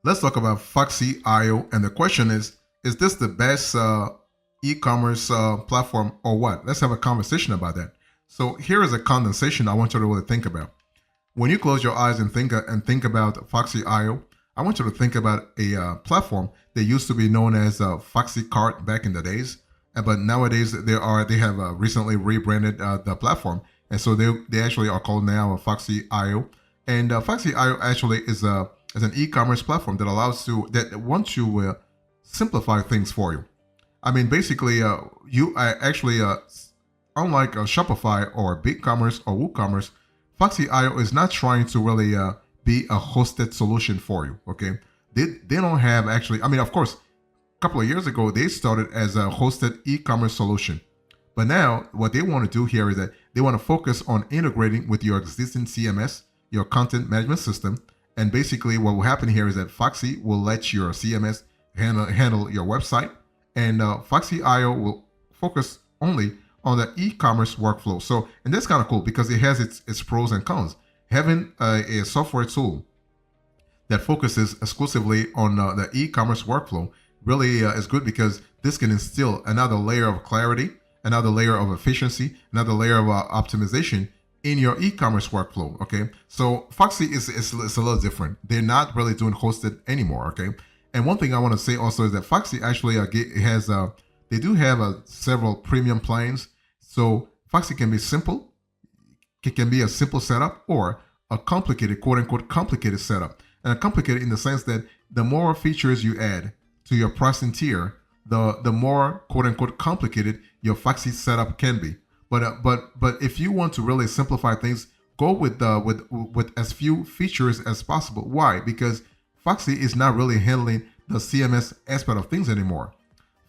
Let's talk about Foxy IO. And the question is this the best e-commerce platform or what? Let's have a conversation about that. So here is a condensation I want you to really think about. When you close your eyes and think about Foxy IO, I want you to think about a platform that used to be known as Foxy Cart back in the days, but nowadays they have recently rebranded the platform, and so they actually are called now Foxy IO. And Foxy IO actually is an e-commerce platform that wants to simplify things for you. I mean, basically, you actually unlike Shopify or BigCommerce or WooCommerce, Foxy IO is not trying to really be a hosted solution for you. Okay, they don't have actually. I mean, of course, a couple of years ago they started as a hosted e-commerce solution, but now what they want to do here is that they want to focus on integrating with your existing CMS, your content management system, and basically what will happen here is that Foxy will let your CMS handle your website, and Foxy IO will focus only on the e-commerce workflow. So, and that's kind of cool because it has its pros and cons. Having a software tool that focuses exclusively on the e-commerce workflow really is good because this can instill another layer of clarity, another layer of efficiency, another layer of optimization in your e-commerce workflow. Okay, so Foxy is a little different. They're not really doing hosted anymore. Okay, and one thing I want to say also is that Foxy actually has they do have several premium plans. So Foxy can be simple. It can be a simple setup or a complicated, quote unquote, complicated setup. And complicated in the sense that the more features you add to your pricing tier, the more, quote unquote, complicated your Foxy setup can be. But if you want to really simplify things, go with as few features as possible. Why? Because Foxy is not really handling the CMS aspect of things anymore.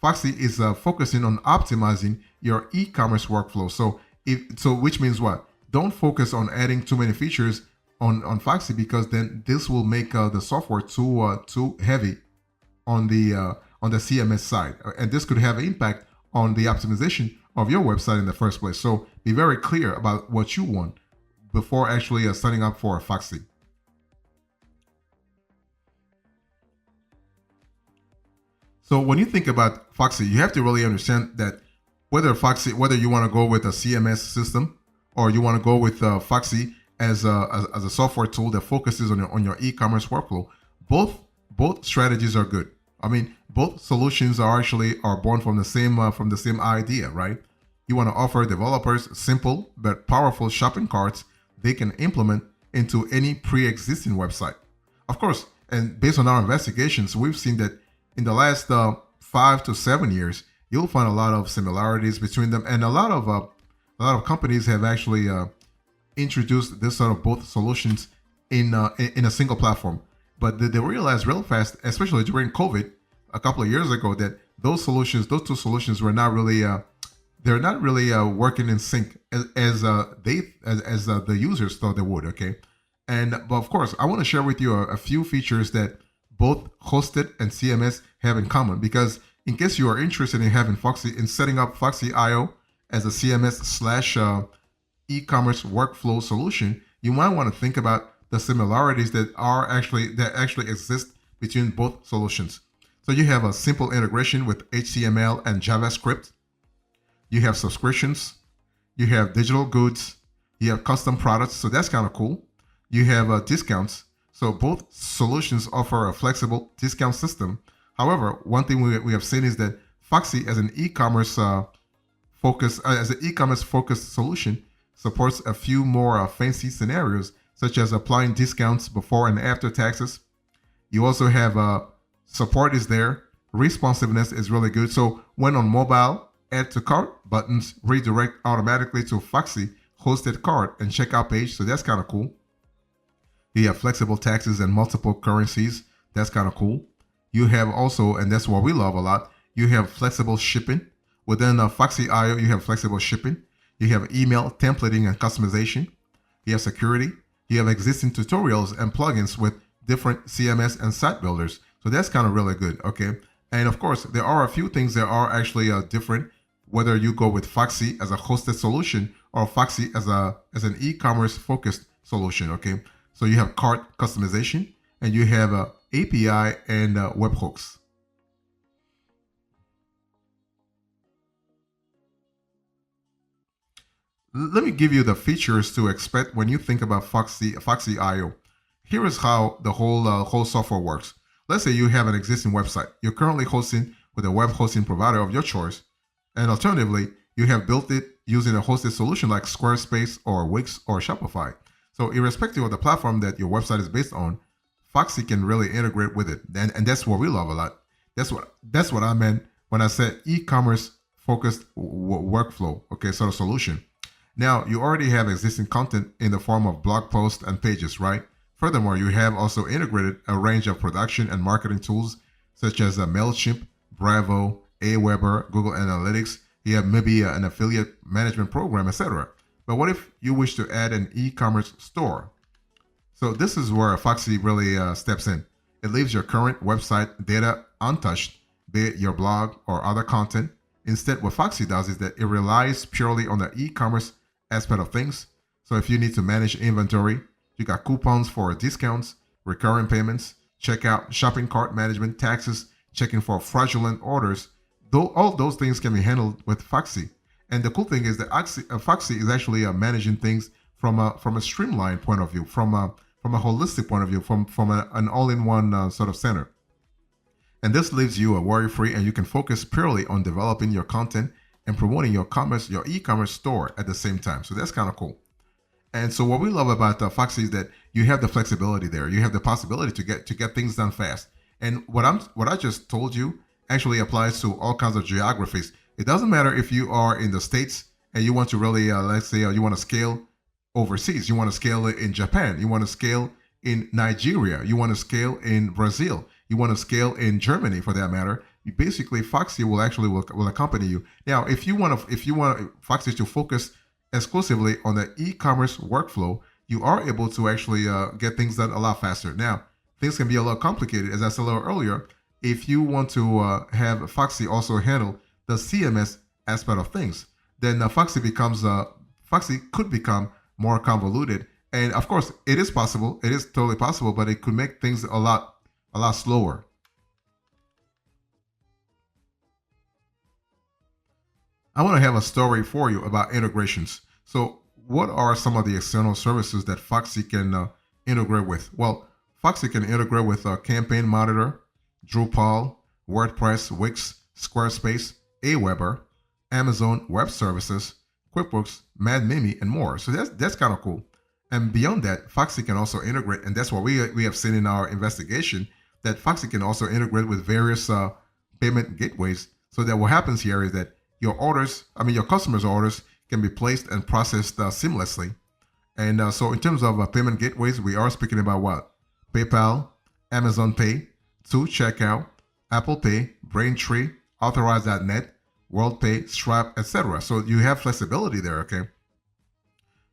Foxy is focusing on optimizing your e-commerce workflow. So which means what? Don't focus on adding too many features on Foxy because then this will make the software too heavy on the CMS side, and this could have an impact on the optimization of your website in the first place. So be very clear about what you want before actually signing up for Foxy. So when you think about Foxy, you have to really understand that whether you want to go with a CMS system or you want to go with Foxy as a software tool that focuses on your e-commerce workflow, both strategies are good. I mean, both solutions are born from the same idea, right? You want to offer developers simple but powerful shopping carts they can implement into any pre-existing website. Of course, and based on our investigations, we've seen that in the last 5 to 7 years, you'll find a lot of similarities between them, and a lot of companies have actually introduced this sort of both solutions in a single platform. But they realized real fast, especially during COVID a couple of years ago, that those two solutions were not really they're not really working in sync as the users thought they would. Okay, but of course, I want to share with you a few features that both hosted and CMS have in common, because in case you are interested in having setting up Foxy IO as a CMS slash e-commerce workflow solution, you might want to think about the similarities that actually exist between both solutions. So you have a simple integration with HTML and JavaScript. You have subscriptions. You have digital goods. You have custom products. So that's kind of cool. You have discounts. So both solutions offer a flexible discount system. However, one thing we have seen is that Foxy as an e-commerce focused solution supports a few more fancy scenarios, such as applying discounts before and after taxes. You also have support is there. Responsiveness is really good. So when on mobile, add to cart buttons redirect automatically to Foxy hosted cart and checkout page. So that's kind of cool. You have flexible taxes and multiple currencies. That's kind of cool. You have also, and that's what we love a lot, you have flexible shipping. Within Foxy IO, you have flexible shipping. You have email templating and customization. You have security. You have existing tutorials and plugins with different CMS and site builders. So that's kind of really good, okay? And of course, there are a few things that are actually different, whether you go with Foxy as a hosted solution or Foxy as an e-commerce focused solution, okay? So you have cart customization and you have API, and webhooks. Let me give you the features to expect when you think about Foxy IO. Here is how the whole software works. Let's say you have an existing website. You're currently hosting with a web hosting provider of your choice, and alternatively, you have built it using a hosted solution like Squarespace or Wix or Shopify. So irrespective of the platform that your website is based on, Foxy can really integrate with it, and that's what we love a lot. That's what I meant when I said e-commerce focused workflow. Okay, sort of solution. Now, you already have existing content in the form of blog posts and pages, right? Furthermore, you have also integrated a range of production and marketing tools such as MailChimp, Bravo, Aweber, Google Analytics. You have maybe an affiliate management program, etc. But what if you wish to add an e-commerce store? So this is where Foxy really steps in. It leaves your current website data untouched, be it your blog or other content. Instead, what Foxy does is that it relies purely on the e-commerce aspect of things. So if you need to manage inventory, you got coupons for discounts, recurring payments, checkout, shopping cart management, taxes, checking for fraudulent orders. Though all those things can be handled with Foxy. And the cool thing is that Foxy is actually managing things from a streamlined point of view, from a holistic point of view, from an all-in-one sort of center. And this leaves you worry-free, and you can focus purely on developing your content and promoting your e-commerce store at the same time. So that's kind of cool. And so what we love about Foxy is that you have the flexibility there. You have the possibility to get things done fast. And what I just told you actually applies to all kinds of geographies. It doesn't matter if you are in the States and you want to really, let's say, you want to scale overseas. You want to scale it in Japan. You want to scale in Nigeria. You want to scale in Brazil. You want to scale in Germany, for that matter. You basically, Foxy will accompany you. Now, if you want Foxy to focus exclusively on the e-commerce workflow, you are able to actually get things done a lot faster. Now, things can be a little complicated, as I said a little earlier. If you want to have Foxy also handle the CMS aspect of things, then Foxy could become more convoluted. And of course, it is possible. It is totally possible, but it could make things a lot slower. I want to have a story for you about integrations. So what are some of the external services that Foxy can integrate with? Well, Foxy can integrate with Campaign Monitor, Drupal, WordPress, Wix, Squarespace, Aweber, Amazon Web Services, QuickBooks, Mad Mimi, and more. So that's kind of cool. And beyond that, Foxy can also integrate, and that's what we have seen in our investigation, that Foxy can also integrate with various payment gateways. So that what happens here is that your customers' orders can be placed and processed seamlessly. And so in terms of payment gateways, we are speaking about what? PayPal, Amazon Pay, Checkout, Apple Pay, Braintree, Authorize.net, WorldPay, Stripe, etc. So you have flexibility there, okay?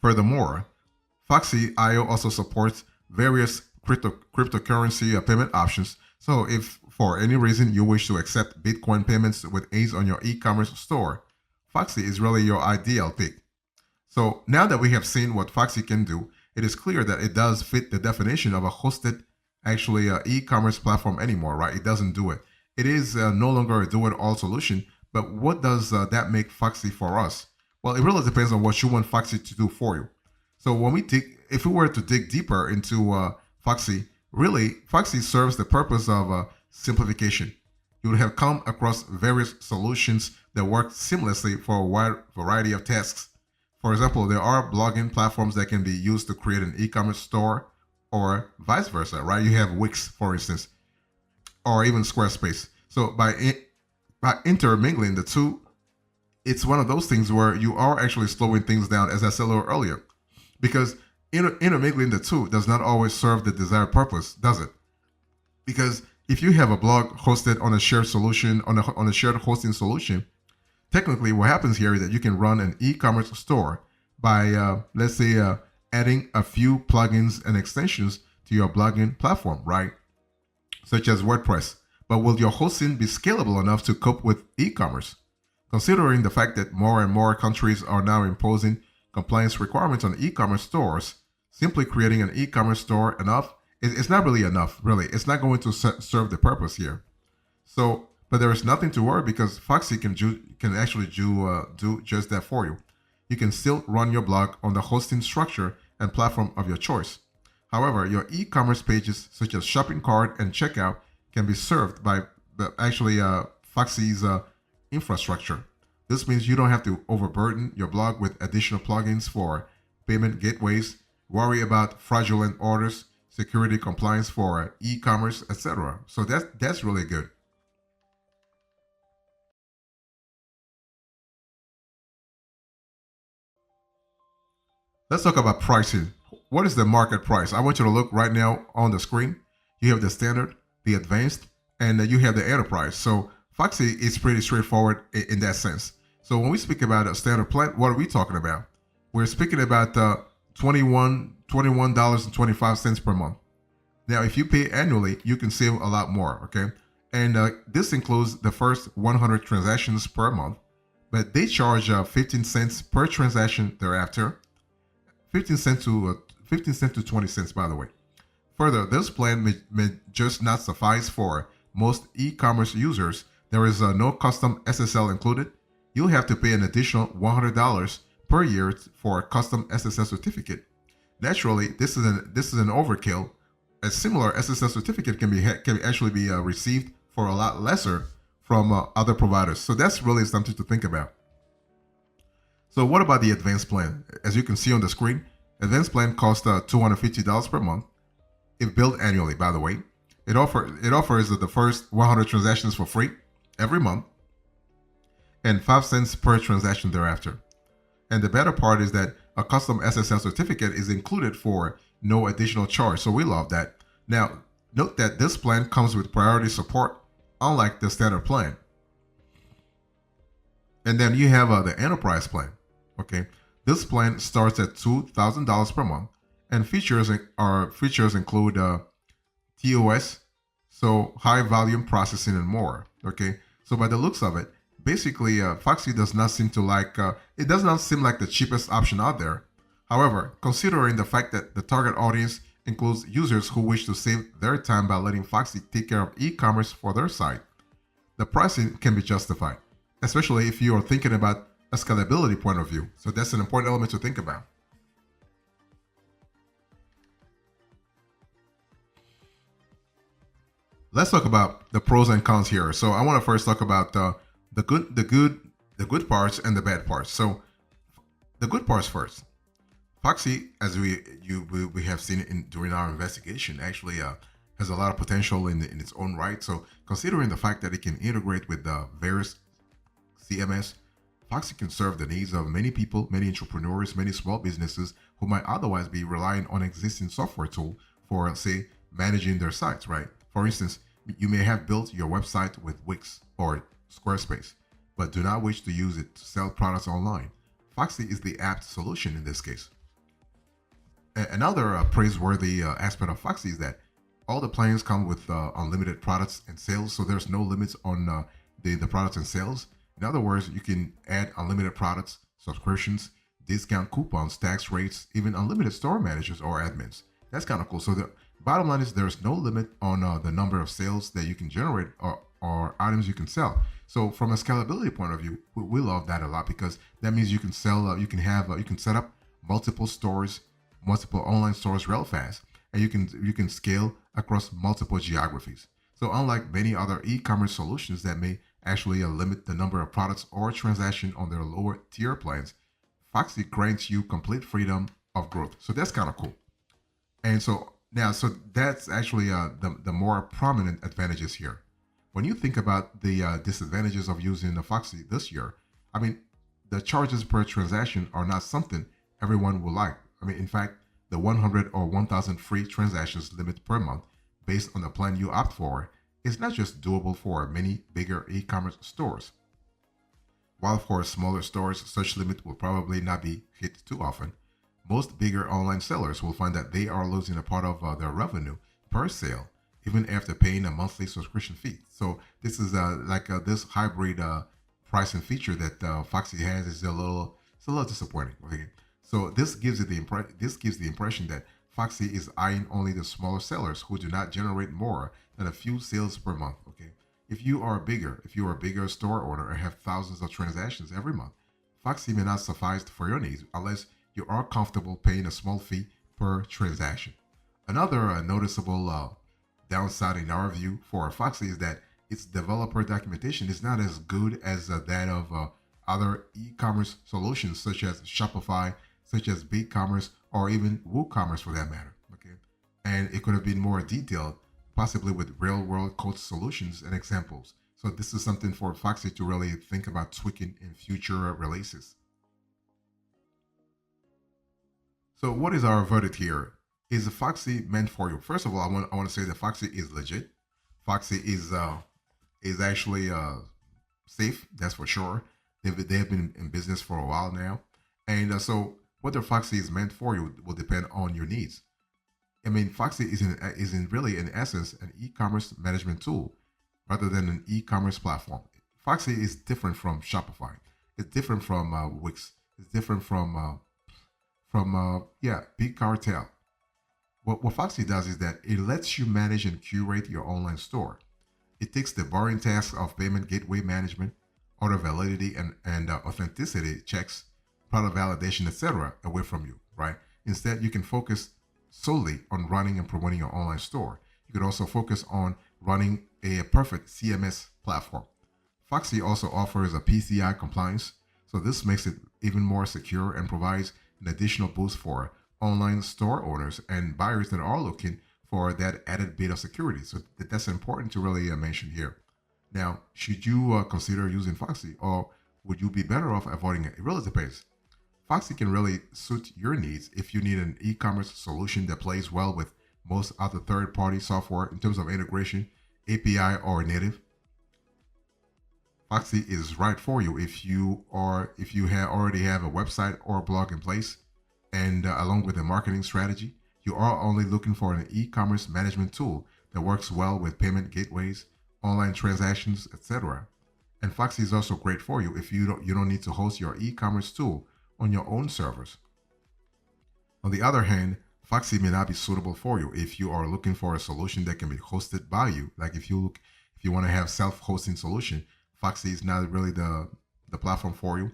Furthermore, Foxy IO also supports various cryptocurrency payment options. So if for any reason you wish to accept Bitcoin payments with ease on your e-commerce store, Foxy is really your ideal pick. So now that we have seen what Foxy can do, it is clear that it does fit the definition of a hosted e-commerce platform anymore, right? It doesn't do it. It is no longer a do-it-all solution, but what does that make Foxy for us? Well, it really depends on what you want Foxy to do for you. So if we were to dig deeper into Foxy, really, Foxy serves the purpose of simplification. You would have come across various solutions that work seamlessly for a wide variety of tasks. For example, there are blogging platforms that can be used to create an e-commerce store, or vice versa, right? You have Wix, for instance, or even Squarespace. So by intermingling the two, it's one of those things where you are actually slowing things down, as I said a little earlier, because intermingling the two does not always serve the desired purpose, does it? Because if you have a blog hosted on a shared solution, on a shared hosting solution, technically what happens here is that you can run an e-commerce store by, let's say, adding a few plugins and extensions to your blogging platform, right? Such as WordPress. But will your hosting be scalable enough to cope with e-commerce? Considering the fact that more and more countries are now imposing compliance requirements on e-commerce stores, simply creating an e-commerce store it's not really enough. Really, it's not going to serve the purpose here. So, but there is nothing to worry because Foxy can actually do just that for you. You can still run your blog on the hosting structure and platform of your choice. However, your e-commerce pages such as shopping cart and checkout can be served by Foxy's infrastructure. This means you don't have to overburden your blog with additional plugins for payment gateways, worry about fraudulent orders, security compliance for e-commerce, etc. So that's really good. Let's talk about pricing. What is the market price? I want you to look right now on the screen. You have the standard, the advanced, and you have the enterprise. So Foxy is pretty straightforward in that sense. So when we speak about a standard plan, what are we talking about? We're speaking about $21.25 per month. Now, if you pay annually, you can save a lot more, okay? And this includes the first 100 transactions per month, but they charge 15 cents per transaction thereafter. 15 cents to 20 cents, by the way. Further, this plan may just not suffice for most e-commerce users. There is no custom SSL included. You'll have to pay an additional $100 per year for a custom SSL certificate. Naturally, this is an overkill. A similar SSL certificate can actually be received for a lot lesser from other providers. So that's really something to think about. So what about the advanced plan? As you can see on the screen, advanced plan costs $250 per month. If billed annually, by the way. It offers the first 100 transactions for free every month and 5 cents per transaction thereafter. And the better part is that a custom SSL certificate is included for no additional charge. So we love that. Now, note that this plan comes with priority support, unlike the standard plan. And then you have the enterprise plan. Okay, this plan starts at $2,000 per month, and features include TOS, so high volume processing and more. Okay, so by the looks of it, basically Foxy does not seem to it does not seem like the cheapest option out there. However, considering the fact that the target audience includes users who wish to save their time by letting Foxy take care of e-commerce for their site, the pricing can be justified, especially if you are thinking about a scalability point of view. So that's an important element to think about. Let's talk about the pros and cons here. So I want to first talk about the good parts and the bad parts. So the good parts first. Foxy, as we have seen during our investigation, actually has a lot of potential in its own right. So considering the fact that it can integrate with the various CMS, Foxy can serve the needs of many people, many entrepreneurs, many small businesses who might otherwise be relying on existing software tool for, say, managing their sites, right? For instance, you may have built your website with Wix or Squarespace, but do not wish to use it to sell products online. Foxy is the apt solution in this case. Another praiseworthy aspect of Foxy is that all the plans come with unlimited products and sales, so there's no limits on the products and sales. In other words, you can add unlimited products, subscriptions, discount coupons, tax rates, even unlimited store managers or admins. That's kind of cool. So the bottom line is there's no limit on the number of sales that you can generate or items you can sell. So from a scalability point of view, we love that a lot because that means you can sell, you can set up multiple stores, multiple online stores real fast, and you can scale across multiple geographies. So unlike many other e-commerce solutions that may actually limit the number of products or transactions on their lower tier plans, Foxy grants you complete freedom of growth. So that's kind of cool. And so that's actually the more prominent advantages here. When you think about the disadvantages of using the Foxy this year, I mean, the charges per transaction are not something everyone will like. I mean, in fact, the 100 or 1,000 free transactions limit per month based on the plan you opt for is not just doable for many bigger e-commerce stores. While for smaller stores, such limit will probably not be hit too often, most bigger online sellers will find that they are losing a part of their revenue per sale, even after paying a monthly subscription fee. So this is this hybrid pricing feature that Foxy has is a little disappointing. Okay, so this gives the impression that Foxy is eyeing only the smaller sellers who do not generate more than a few sales per month. Okay. If you are a bigger store owner and have thousands of transactions every month, Foxy may not suffice for your needs unless you are comfortable paying a small fee per transaction. Another noticeable downside in our view for Foxy is that its developer documentation is not as good as that of other e-commerce solutions such as Shopify, such as BigCommerce, or even WooCommerce for that matter. Okay, and it could have been more detailed, possibly with real-world code solutions and examples. So this is something for Foxy to really think about tweaking in future releases. So what is our verdict here? Is Foxy meant for you? First of all, I want to say that Foxy is legit. Foxy is actually safe. That's for sure. They've been in business for a while now, and so whether Foxy is meant for you will depend on your needs. I mean, Foxy is in really in essence an e-commerce management tool rather than an e-commerce platform. Foxy is different from Shopify. It's different from Wix. It's different from yeah, Big Cartel. What Foxy does is that it lets you manage and curate your online store. It takes the boring task of payment gateway management, order validity, and authenticity checks, product validation, etc., away from you, right? Instead, you can focus solely on running and promoting your online store. You can also focus on running a perfect CMS platform. Foxy also offers a PCI compliance, so this makes it even more secure and provides an additional boost for online store owners and buyers that are looking for that added bit of security. So that's important to really mention here. Now, should you consider using Foxy, or would you be better off avoiding it? It really depends. Foxy can really suit your needs if you need an e-commerce solution that plays well with most other third-party software in terms of integration, API, or native. Foxy is right for you if you already have a website or a blog in place, and along with a marketing strategy, you are only looking for an e-commerce management tool that works well with payment gateways, online transactions, etc. And Foxy is also great for you if you don't need to host your e-commerce tool on your own servers. On the other hand, Foxy may not be suitable for you if you are looking for a solution that can be hosted by you. Like if you want to have self-hosting solution, Foxy is not really the platform for you.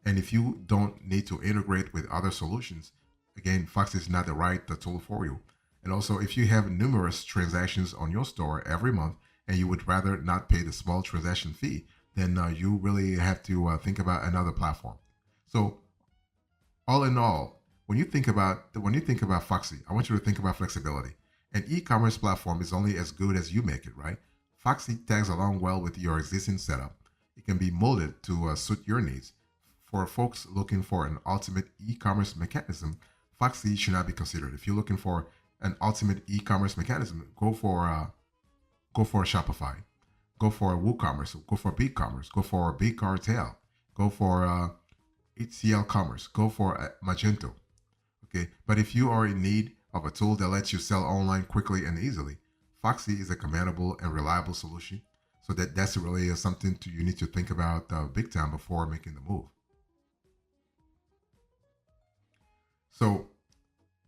And if you don't need to integrate with other solutions, again, Foxy is not the right tool for you. And also, if you have numerous transactions on your store every month and you would rather not pay the small transaction fee, then you really have to think about another platform. So, all in all, when you think about Foxy, I want you to think about flexibility. An e-commerce platform is only as good as you make it, right? Foxy tags along well with your existing setup. It can be molded to suit your needs. For folks looking for an ultimate e-commerce mechanism, Foxy should not be considered. If you're looking for an ultimate e-commerce mechanism, go for Shopify, go for WooCommerce, go for BigCommerce, go for Big Cartel, go for HCL Commerce, go for Magento. Okay, but if you are in need of a tool that lets you sell online quickly and easily, Foxy is a commendable and reliable solution. So that's really something you need to think about big time before making the move. So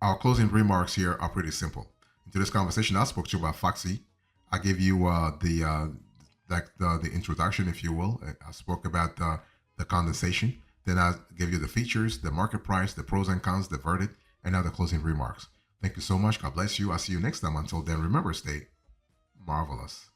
our closing remarks here are pretty simple. In today's conversation, I spoke to you about Foxy. I gave you the introduction, if you will. I spoke about the condensation. Then I gave you the features, the market price, the pros and cons, the verdict, and now the closing remarks. Thank you so much. God bless you. I'll see you next time. Until then, remember, stay marvelous.